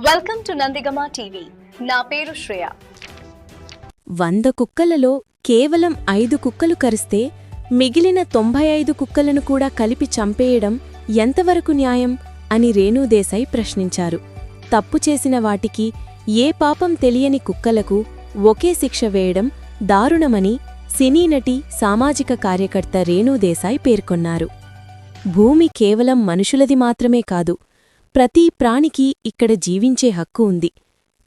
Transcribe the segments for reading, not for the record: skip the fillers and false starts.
Welcome to Nandigama TV. నా పేరు శ్రేయ. 100 కుక్కలలో కేవలం 5 కుక్కలు కరిస్తే మిగిలిన 95 కుక్కలను కూడా కలిపి చంపేయడం ఎంతవరకు న్యాయం అని రేణుదేశాయ్ ప్రశ్నించారు. తప్పు చేసిన వాటికి ఏ పాపం తెలియని కుక్కలకు ఒకే శిక్ష వేయడం దారుణమని సినీ నటి, సామాజిక కార్యకర్త రేణుదేశాయ్ పేర్కొన్నారు. భూమి కేవలం మనుషులది మాత్రమే కాదు, ప్రతి ప్రాణికి ఇక్కడ జీవించే హక్కు ఉంది.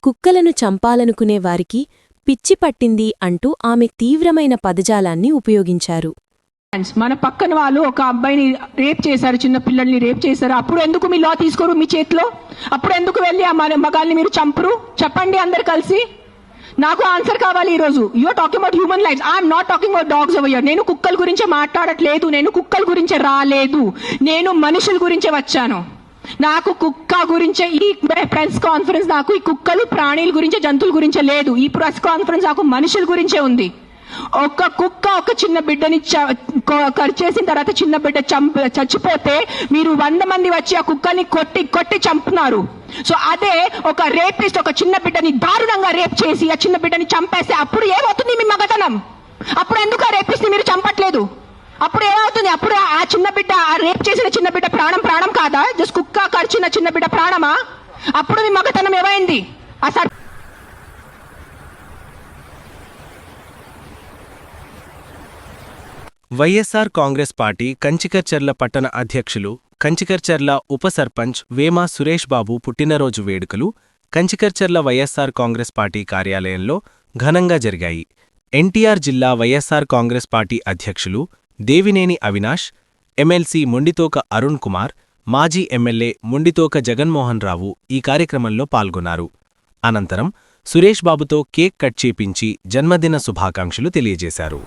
కుక్కలను చంపాలనుకునే వారికి పిచ్చి పట్టింది అంటూ ఆమె తీవ్రమైన పదజాలాన్ని ఉపయోగించారు. మన పక్కన వాళ్ళు ఒక అబ్బాయిని రేప్ చేశారు, చిన్న పిల్లల్ని రేప్ చేశారు. అప్పుడు ఎందుకు మీ లా తీసుకోరు మీ చేతిలో? అప్పుడు ఎందుకు వెళ్ళి ఆ మగాల్ని మీరు చంపరు? చెప్పండి అందరు కలిసి. నాకు ఆన్సర్ కావాలి ఈరోజు. You're talking about human lifes. I'm not talking about dogs over here. నేను కుక్కల గురించి మాట్లాడట్లేదు, నేను కుక్కల గురించి రాలేదు, నేను మనుషుల గురించే వచ్చాను. నాకు కుక్క గురించే ఈ ప్రెస్ కాన్ఫరెన్స్, నాకు ఈ కుక్కలు ప్రాణుల గురించే, జంతువుల గురించే లేదు. ఈ ప్రెస్ కాన్ఫరెన్స్ నాకు మనుషుల గురించే ఉంది. ఒక కుక్క ఒక చిన్న బిడ్డని కరిచేసిన తర్వాత చిన్న బిడ్డ చచ్చిపోతే మీరు 100 మంది వచ్చి ఆ కుక్కని కొట్టి చంపుతున్నారు. సో అదే ఒక రేపిస్ట్ ఒక చిన్న బిడ్డని దారుణంగా రేప్ చేసి ఆ చిన్న బిడ్డని చంపేస్తే అప్పుడు ఏమవుతుంది మీ మగతనం? అప్పుడు ఎందుకు ఆ రేపిస్ట్ ని మీరు చంపట్లేదు? అప్పుడు ఏమవుతుంది? అప్పుడు ఆ చిన్న బిడ్డ, ఆ రేప్ చేసిన చిన్న బిడ్డ ప్రాణం కాదా? జస్ట్ కుక్క కరిచిన చిన్న బిడ్డ ప్రాణమా? అప్పుడు మీ మగతనం ఏమైంది? అసలు వైఎస్ఆర్ కాంగ్రెస్ పార్టీ కంచికర్చర్ల పట్టణ అధ్యక్షులు, కంచికర్చర్ల ఉప సర్పంచ్ వేమా సురేష్ బాబు పుట్టినరోజు వేడుకలు కంచికర్చర్ల వైఎస్ఆర్ కాంగ్రెస్ పార్టీ కార్యాలయంలో ఘనంగా జరిగాయి. ఎన్టీఆర్ జిల్లా వైఎస్ఆర్ కాంగ్రెస్ పార్టీ అధ్యక్షులు దేవినేని అవినాష్, ఎమ్మెల్సీ మొండితోక అరుణ్ కుమార్, మాజీ ఎమ్మెల్యే మొండితోక జగన్మోహన్ రావు ఈ కార్యక్రమంలో పాల్గొన్నారు. అనంతరం సురేష్ బాబుతో కేక్ కట్ చేపించి జన్మదిన శుభాకాంక్షలు తెలియజేశారు.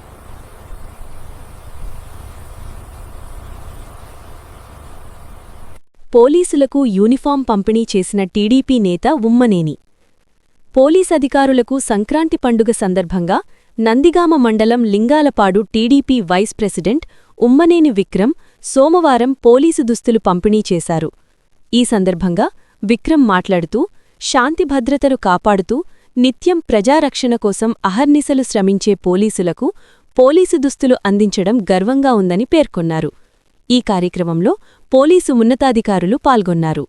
పోలీసులకు యూనిఫాం పంపిణీ చేసిన టీడీపీ నేత ఉమ్మనేని. పోలీసధికారులకు సంక్రాంతి పండుగ సందర్భంగా నందిగామ మండలం Lingalapadu TDP vice president Ummaneni Vikram సోమవారం పోలీసు దుస్తులు పంపిణీ చేశారు. ఈ సందర్భంగా విక్రమ్ మాట్లాడుతూ, శాంతి భద్రతలు కాపాడుతూ నిత్యం ప్రజారక్షణ కోసం అహర్నిశలు శ్రమించే పోలీసులకు పోలీసు దుస్తులు అందించడం గర్వంగా ఉందని పేర్కొన్నారు. ఈ కార్యక్రమంలో పోలీసు ఉన్నతాధికారులు పాల్గొన్నారు.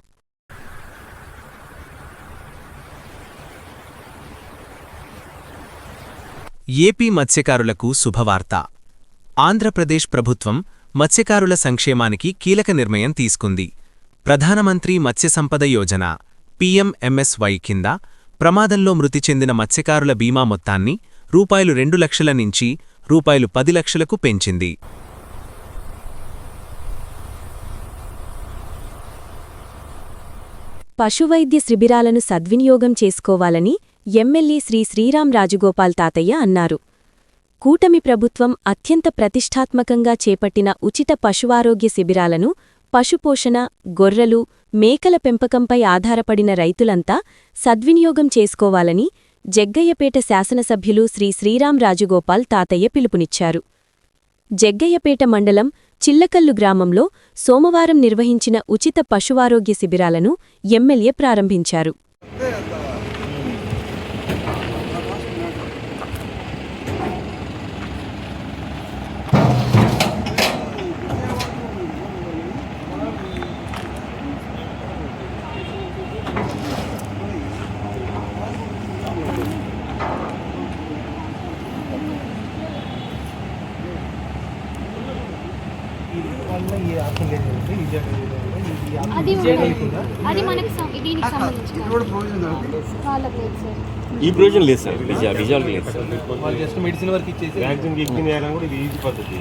ఏపీ మత్స్యకారులకు శుభవార్త. ఆంధ్రప్రదేశ్ ప్రభుత్వం మత్స్యకారుల సంక్షేమానికి కీలక నిర్ణయం తీసుకుంది. ప్రధానమంత్రి మత్స్యసంపద యోజన PMMSY కింద ప్రమాదంలో మృతి చెందిన మత్స్యకారుల బీమా మొత్తాన్ని రూ2 లక్షల నుంచి రూ10 లక్షలకు పెంచింది. పశువైద్య శిబిరాలను సద్వినియోగం చేసుకోవాలని ఎమ్మెల్యే శ్రీ శ్రీరాం రాజగోపాల్ తాతయ్య అన్నారు. కూటమి ప్రభుత్వం అత్యంత ప్రతిష్ఠాత్మకంగా చేపట్టిన ఉచిత పశువారోగ్య శిబిరాలను పశుపోషణ, గొర్రెలు, మేకల పెంపకంపై ఆధారపడిన రైతులంతా సద్వినియోగం చేసుకోవాలని జగ్గయ్యపేట శాసనసభ్యులు శ్రీ శ్రీరాం రాజగోపాల్ తాతయ్య పిలుపునిచ్చారు. జగ్గయ్యపేట మండలం చిల్లకల్లు గ్రామంలో సోమవారం నిర్వహించిన ఉచిత పశువారోగ్య శిబిరాలను ఎమ్మెల్యే ప్రారంభించారు. అది మనకి దీనికి సంబంధించి ఈ ప్రొవిజన్ లేదు సార్, విజయాలకు లేదు సార్. జస్ట్ మెడిసిన్ వరకు ఇచ్చేసి వ్యాక్సిన్ ఎక్కింది వేయడం కూడా ఇది ఈజీ పద్ధతి.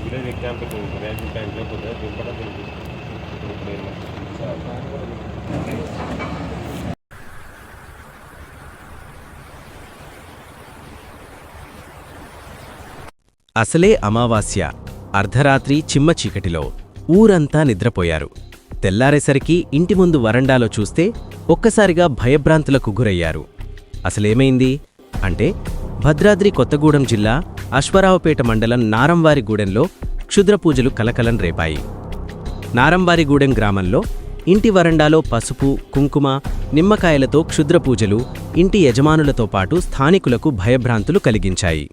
విలేజ్ క్యాంప్ వ్యాక్సిన్ క్యాంప్ లేకపోతే అసలే అమావాస్య. అర్ధరాత్రి చిమ్మ చీకటిలో ఊరంతా నిద్రపోయారు. తెల్లారేసరికి ఇంటి ముందు వరండాలో చూస్తే ఒక్కసారిగా భయభ్రాంతులకు గురయ్యారు. అసలేమైంది అంటే, భద్రాద్రి కొత్తగూడెం జిల్లా అశ్వరావుపేట మండలం నారంవారిగూడెంలో క్షుద్రపూజలు కలకలం రేపాయి. నారంవారిగూడెం గ్రామంలో ఇంటి వరండాలో పసుపు, కుంకుమ, నిమ్మకాయలతో క్షుద్రపూజలు ఇంటి యజమానులతో పాటు స్థానికులకు భయభ్రాంతులు కలిగించాయి.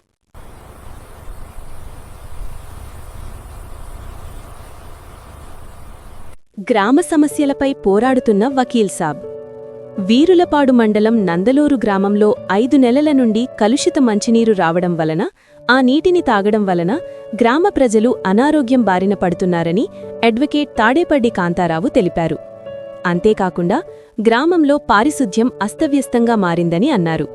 గ్రామ సమస్యలపై పోరాడుతున్న వకీల్ సాబ్. వీరులపాడు మండలం నందలూరు గ్రామంలో 5 నెలల నుండి కలుషిత మంచినీరు రావడం వలన ఆ నీటిని తాగడం వలన గ్రామ ప్రజలు అనారోగ్యం బారిన పడుతున్నారని అడ్వకేట్ తాడేపల్లి కాంతారావు తెలిపారు. అంతేకాకుండా గ్రామంలో పారిశుధ్యం అస్తవ్యస్తంగా మారిందని అన్నారు.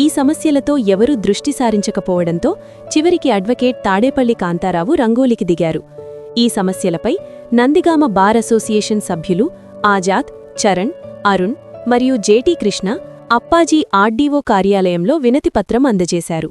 ఈ సమస్యలతో ఎవరూ దృష్టి సారించకపోవడంతో చివరికి అడ్వకేట్ తాడేపల్లి కాంతారావు రంగోలికి దిగారు. ఈ సమస్యలపై నందిగామ బార్ అసోసియేషన్ సభ్యులు ఆజాద్, చరణ్, అరుణ్ మరియు జేటీ కృష్ణ అప్పాజీ ఆర్డీఓ కార్యాలయంలో వినతిపత్రం అందజేశారు.